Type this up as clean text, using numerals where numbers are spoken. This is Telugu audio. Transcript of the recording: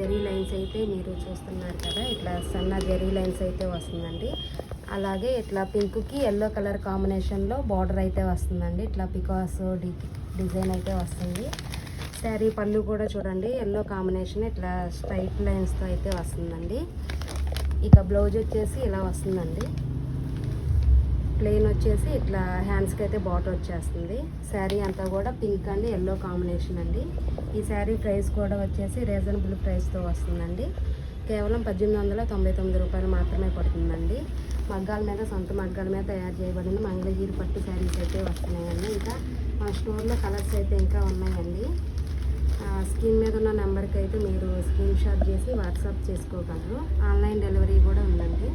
జెరీ లైన్స్ అయితే మీరు చూస్తున్నారు కదా, ఇట్లా సన్న జెరీ లైన్స్ అయితే వస్తుందండి. అలాగే ఇట్లా పింక్కి ఎల్లో కలర్ కాంబినేషన్లో బార్డర్ అయితే వస్తుందండి. ఇట్లా పికాసో డిజైన్ అయితే వస్తుంది. శారీ పళ్ళు కూడా చూడండి ఎల్లో కాంబినేషన్ ఇట్లా స్ట్రైట్ లైన్స్తో అయితే వస్తుందండి. ఇక బ్లౌజ్ వచ్చేసి ఇలా వస్తుందండి. ప్లెయిన్ వచ్చేసి ఇట్లా హ్యాండ్స్కి అయితే బార్డర్ వచ్చేస్తుంది. శారీ అంతా కూడా పింక్ అండ్ ఎల్లో కాంబినేషన్ అండి. ఈ శారీ ప్రైస్ కూడా వచ్చేసి రీజనబుల్ ప్రైస్తో వస్తుందండి. కేవలం 1899 రూపాయలు మాత్రమే పడుతుందండి. మగ్గాల మీద, సొంత మగ్గాల మీద తయారు చేయబడిన మంగళగిరి పట్టు శారీస్ అయితే వస్తున్నాయండి. ఇంకా మా స్టోర్లో కలర్స్ అయితే ఇంకా ఉన్నాయండి. స్క్రీన్ మీద ఉన్న నెంబర్కి అయితే మీరు స్క్రీన్ షాట్ చేసి వాట్సాప్ చేసుకోగలరు. ఆన్లైన్ డెలివరీ కూడా ఉందండి.